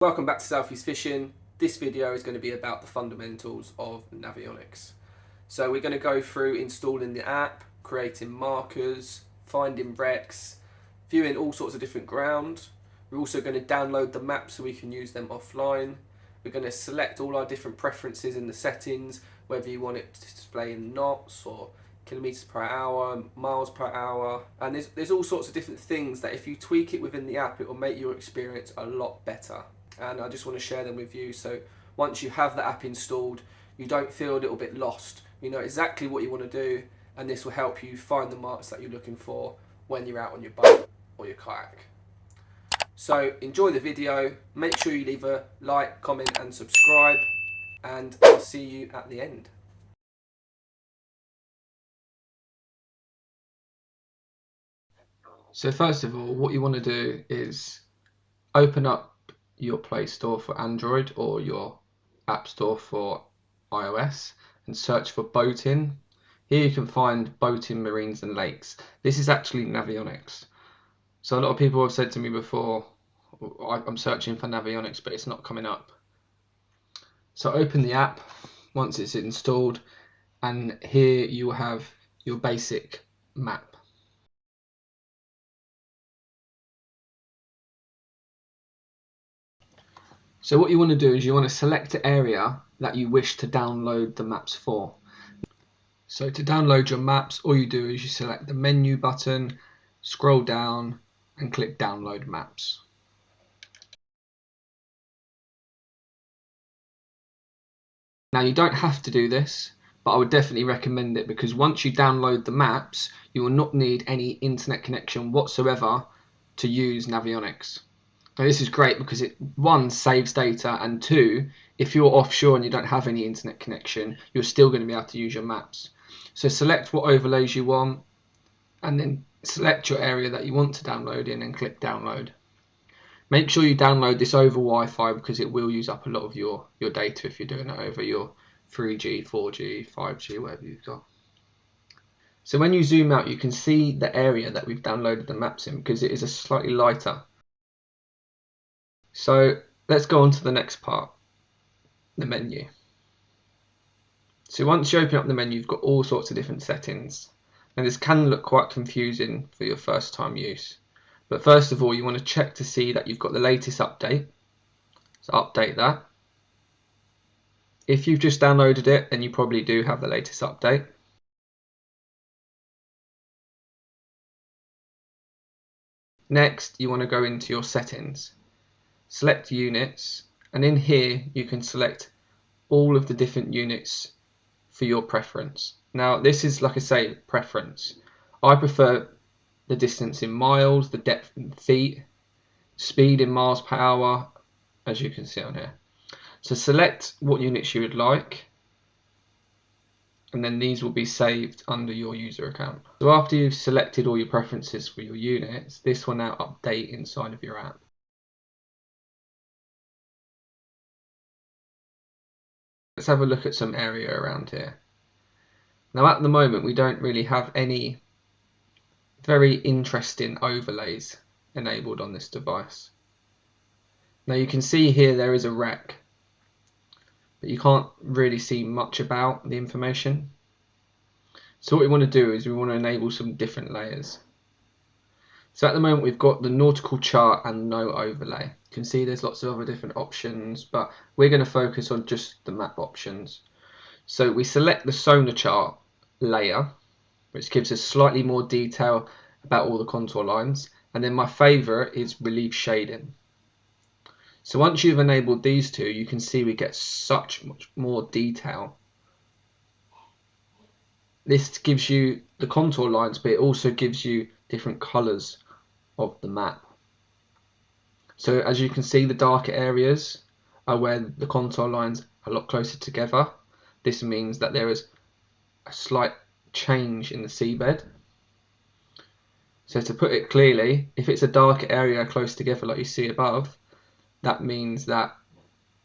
Welcome back to Southys Fishing. This video is going to be about the fundamentals of Navionics. So we're going to go through installing the app, creating markers, finding wrecks, viewing all sorts of different ground. We're also going to download the map so we can use them offline. We're going to select all our different preferences in the settings, whether you want it to display in knots or kilometers per hour, miles per hour, and there's all sorts of different things that if you tweak it within the app, it will make your experience a lot better. And I just want to share them with you, so once you have the app installed, you don't feel a little bit lost. You know exactly what you want to do, and this will help you find the marks that you're looking for when you're out on your boat or your kayak. So enjoy the video, make sure you leave a like, comment and subscribe, and I'll see you at the end. So first of all, what you want to do is open up your Play Store for Android or your App Store for iOS and search for boating. Here you can find boating, marines and lakes. This is actually Navionics. So a lot of people have said to me before, I'm searching for Navionics but it's not coming up. So open the app once it's installed, and here you will have your basic map. So what you want to do is you want to select the area that you wish to download the maps for. So to download your maps, all you do is you select the menu button, scroll down and click download maps. Now you don't have to do this, but I would definitely recommend it, because once you download the maps, you will not need any internet connection whatsoever to use Navionics. Now this is great because it, one, saves data, and two, if you're offshore and you don't have any internet connection, you're still going to be able to use your maps. So select what overlays you want and then select your area that you want to download in and click download. Make sure you download this over Wi-Fi because it will use up a lot of your data if you're doing it over your 3G, 4G, 5G, whatever you've got. So when you zoom out, you can see the area that we've downloaded the maps in because it is a slightly lighter. So let's go on to the next part, the menu. So once you open up the menu, you've got all sorts of different settings. Now this can look quite confusing for your first time use. But first of all, you want to check to see that you've got the latest update. So update that. If you've just downloaded it, then you probably do have the latest update. Next, you want to go into your settings. Select units, and in here you can select all of the different units for your preference. Now this is, like I say, preference. I prefer the distance in miles, the depth in feet, speed in miles per hour, as you can see on here. So select what units you would like, and then these will be saved under your user account. So after you've selected all your preferences for your units, this will now update inside of your app. Let's have a look at some area around here. Now at the moment we don't really have any very interesting overlays enabled on this device. Now you can see here there is a wreck, but you can't really see much about the information. So what we want to do is we want to enable some different layers. So at the moment we've got the nautical chart and no overlay. You can see there's lots of other different options, but we're going to focus on just the map options. So we select the sonar chart layer, which gives us slightly more detail about all the contour lines, and then my favourite is relief shading. So once you've enabled these two, you can see we get much more detail. This gives you the contour lines, but it also gives you different colours of the map. So as you can see, the darker areas are where the contour lines are a lot closer together. This means that there is a slight change in the seabed. So to put it clearly, if it's a darker area close together like you see above, that means that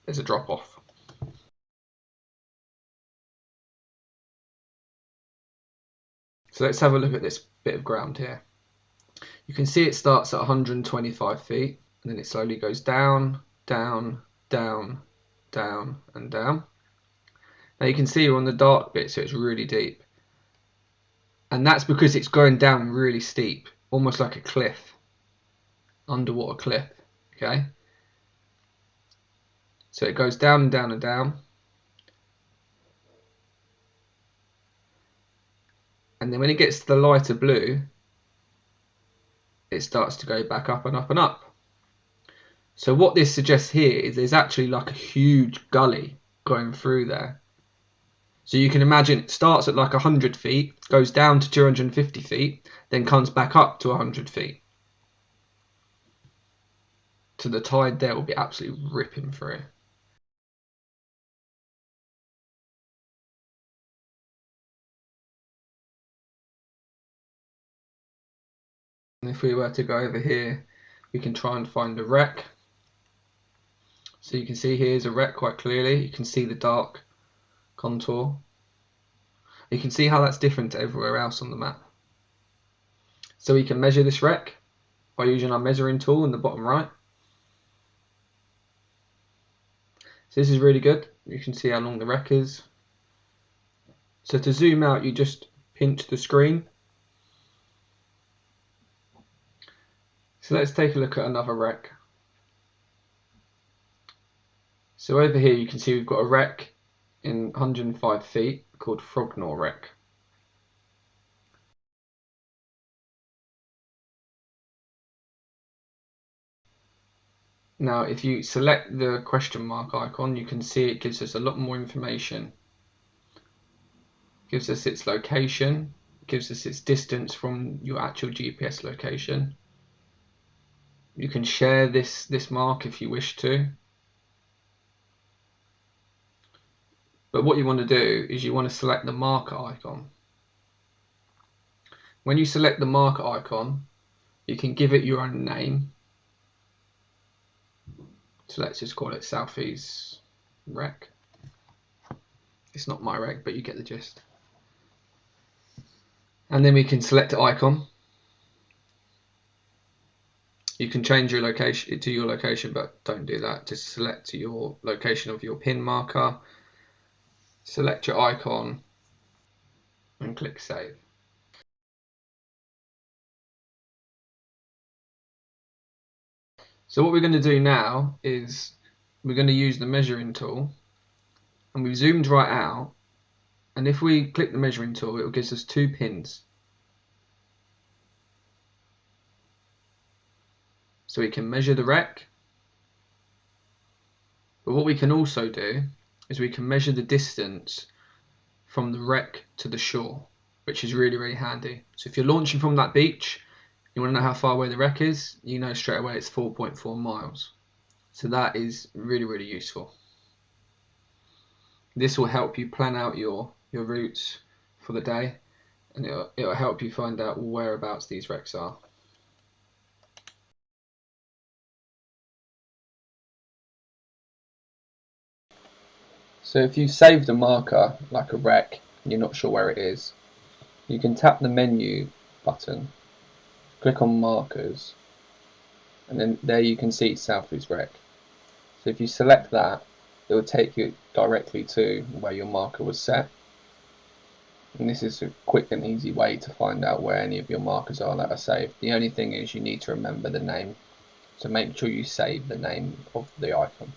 there's a drop off. So let's have a look at this bit of ground here. You can see it starts at 125 feet and then it slowly goes down down, down, down, and down. Now you can see we're on the dark bit, so it's really deep. And that's because it's going down really steep, almost like a cliff, underwater cliff, okay? So it goes down and down and down. And then when it gets to the lighter blue, it starts to go back up and up and up. So what this suggests here is there's actually like a huge gully going through there. So you can imagine it starts at like 100 feet, goes down to 250 feet, then comes back up to 100 feet. So the tide there will be absolutely ripping through. And if we were to go over here, we can try and find a wreck. So you can see here's a wreck quite clearly. You can see the dark contour. You can see how that's different to everywhere else on the map. So we can measure this wreck by using our measuring tool in the bottom right. So this is really good. You can see how long the wreck is. So to zoom out, you just pinch the screen. So let's take a look at another wreck. So over here you can see we've got a wreck in 105 feet called Frognor Wreck. Now if you select the question mark icon, you can see it gives us a lot more information. It gives us its location, it gives us its distance from your actual GPS location. You can share this mark if you wish to. But what you want to do is you want to select the marker icon. When you select the marker icon, you can give it your own name. So let's just call it Southys Wreck. It's not my wreck, but you get the gist. And then we can select an icon. You can change your location to your location, but don't do that. Just select your location of your pin marker. Select your icon and click save. So what we're going to do now is we're going to use the measuring tool, and we've zoomed right out, and if we click the measuring tool, it will give us 2 pins. So we can measure the wreck, but what we can also do is we can measure the distance from the wreck to the shore, which is really, really handy. So if you're launching from that beach, you want to know how far away the wreck is, you know straight away it's 4.4 miles. So that is really, really useful. This will help you plan out your routes for the day, and it'll help you find out whereabouts these wrecks are. So if you saved a marker, like a wreck, and you're not sure where it is, you can tap the menu button, click on markers, and then there you can see Southys Wreck. So if you select that, it will take you directly to where your marker was set. And this is a quick and easy way to find out where any of your markers are that are saved. The only thing is you need to remember the name. So make sure you save the name of the icon.